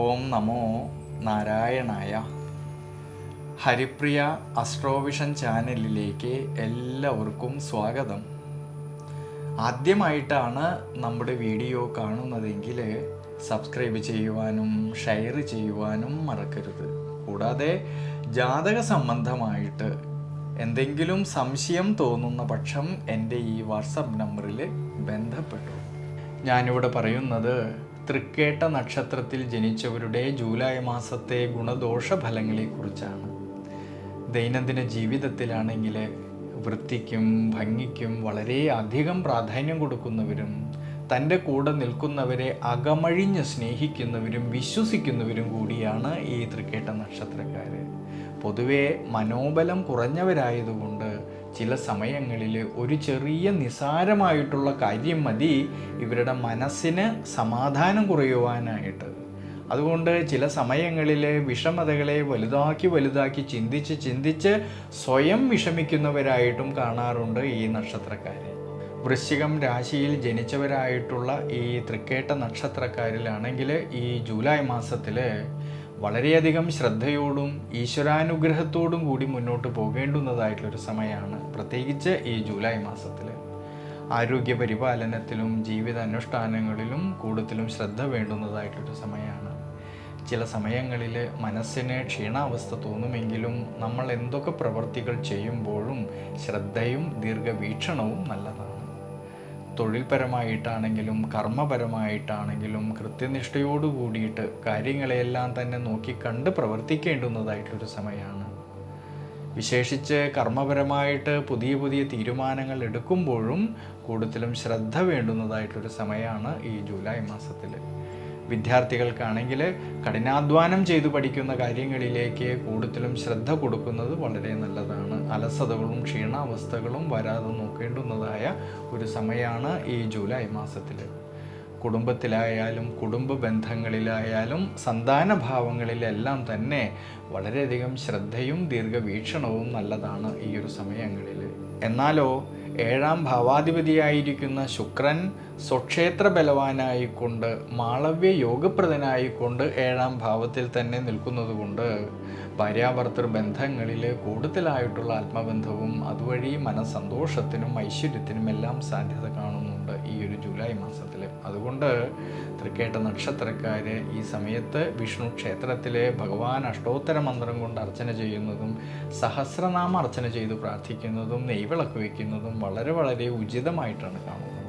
ഓം നമോ നാരായണായ. ഹരിപ്രിയ അസ്ട്രോവിഷൻ ചാനലിലേക്ക് എല്ലാവർക്കും സ്വാഗതം. ആദ്യമായിട്ടാണ് നമ്മുടെ വീഡിയോ കാണുന്നതെങ്കിൽ സബ്സ്ക്രൈബ് ചെയ്യുവാനും ഷെയർ ചെയ്യുവാനും മറക്കരുത്. കൂടാതെ ജാതക സംബന്ധമായിട്ട് എന്തെങ്കിലും സംശയം തോന്നുന്ന പക്ഷം എൻ്റെ ഈ വാട്സപ്പ് നമ്പറിൽ ബന്ധപ്പെട്ടു. ഞാനിവിടെ പറയുന്നത് തൃക്കേട്ട നക്ഷത്രത്തിൽ ജനിച്ചവരുടെ ജൂലൈ മാസത്തെ ഗുണദോഷ ഫലങ്ങളെക്കുറിച്ചാണ്. ദൈനംദിന ജീവിതത്തിലാണെങ്കിൽ വൃത്തിക്കും ഭംഗിക്കും വളരെ അധികം പ്രാധാന്യം കൊടുക്കുന്നവരും തൻ്റെ കൂടെ നിൽക്കുന്നവരെ അകമഴിഞ്ഞ് സ്നേഹിക്കുന്നവരും വിശ്വസിക്കുന്നവരും കൂടിയാണ് ഈ തൃക്കേട്ട നക്ഷത്രക്കാർ. പൊതുവെ മനോബലം കുറഞ്ഞവരായതുകൊണ്ട് ചില സമയങ്ങളിൽ ഒരു ചെറിയ നിസാരമായിട്ടുള്ള കാര്യം മതി ഇവരുടെ മനസ്സിന് സമാധാനം കുറയുവാനായിട്ട്. അതുകൊണ്ട് ചില സമയങ്ങളിൽ വിഷമതകളെ വലുതാക്കി ചിന്തിച്ച് സ്വയം വിഷമിക്കുന്നവരായിട്ടും കാണാറുണ്ട് ഈ നക്ഷത്രക്കാരെ. വൃശ്ചികം രാശിയിൽ ജനിച്ചവരായിട്ടുള്ള ഈ തൃക്കേട്ട നക്ഷത്രക്കാരിലാണെങ്കിൽ ഈ ജൂലൈ മാസത്തിൽ വളരെയധികം ശ്രദ്ധയോടും ഈശ്വരാനുഗ്രഹത്തോടും കൂടി മുന്നോട്ട് പോകേണ്ടുന്നതായിട്ടുള്ളൊരു സമയമാണ്. പ്രത്യേകിച്ച് ഈ ജൂലൈ മാസത്തിൽ ആരോഗ്യ പരിപാലനത്തിലും ജീവിത അനുഷ്ഠാനങ്ങളിലും കൂടുതലും ശ്രദ്ധ വേണ്ടുന്നതായിട്ടൊരു സമയമാണ്. ചില സമയങ്ങളിൽ മനസ്സിന് ക്ഷീണാവസ്ഥ തോന്നുമെങ്കിലും നമ്മൾ എന്തൊക്കെ പ്രവൃത്തികൾ ചെയ്യുമ്പോഴും ശ്രദ്ധയും ദീർഘവീക്ഷണവും നല്ലതാണ്. തൊഴിൽപരമായിട്ടാണെങ്കിലും കർമ്മപരമായിട്ടാണെങ്കിലും കൃത്യനിഷ്ഠയോടു കൂടിയിട്ട് കാര്യങ്ങളെല്ലാം തന്നെ നോക്കിക്കണ്ട് പ്രവർത്തിക്കേണ്ടുന്നതായിട്ടൊരു സമയമാണ്. വിശേഷിച്ച് കർമ്മപരമായിട്ട് പുതിയ തീരുമാനങ്ങൾ എടുക്കുമ്പോഴും കൂടുതലും ശ്രദ്ധ വേണ്ടുന്നതായിട്ടൊരു സമയമാണ് ഈ ജൂലൈ മാസത്തിൽ. വിദ്യാർത്ഥികൾക്കാണെങ്കിൽ കഠിനാധ്വാനം ചെയ്തു പഠിക്കുന്ന കാര്യങ്ങളിലേക്ക് കൂടുതലും ശ്രദ്ധ കൊടുക്കുന്നത് വളരെ നല്ലതാണ്. അലസതകളും ക്ഷീണാവസ്ഥകളും വരാതെ നോക്കേണ്ടുന്നതായ ഒരു സമയമാണ് ഈ ജൂലൈ മാസത്തിൽ. കുടുംബത്തിലായാലും കുടുംബ ബന്ധങ്ങളിലായാലും സന്താനഭാവങ്ങളിലെല്ലാം തന്നെ വളരെയധികം ശ്രദ്ധയും ദീർഘവീക്ഷണവും നല്ലതാണ് ഈ ഒരു സമയങ്ങളിൽ. എന്നാലോ ഏഴാം ഭാവാധിപതിയായിരിക്കുന്ന ശുക്രൻ സ്വക്ഷേത്ര ബലവാനായിക്കൊണ്ട് മാളവ്യ യോഗപ്രദനായിക്കൊണ്ട് ഏഴാം ഭാവത്തിൽ തന്നെ നിൽക്കുന്നത് കൊണ്ട് ഭാര്യാഭർത്തൃ ബന്ധങ്ങളിൽ കൂടുതലായിട്ടുള്ള ആത്മബന്ധവും അതുവഴി മനസ്സന്തോഷത്തിനും ഐശ്വര്യത്തിനും എല്ലാം സാധ്യത കാണുന്നുണ്ട് ഈ ഒരു ജൂലൈ മാസത്തിൽ. അതുകൊണ്ട് തൃക്കേട്ട നക്ഷത്രക്കാർ ഈ സമയത്ത് വിഷ്ണു ക്ഷേത്രത്തിലെ ഭഗവാൻ അഷ്ടോത്തര മന്ത്രം കൊണ്ട് അർച്ചന ചെയ്യുന്നതും സഹസ്രനാമ അർച്ചന ചെയ്ത് പ്രാർത്ഥിക്കുന്നതും നെയ്വിളക്ക് വയ്ക്കുന്നതും വളരെ ഉചിതമായിട്ടാണ് കാണുന്നത്.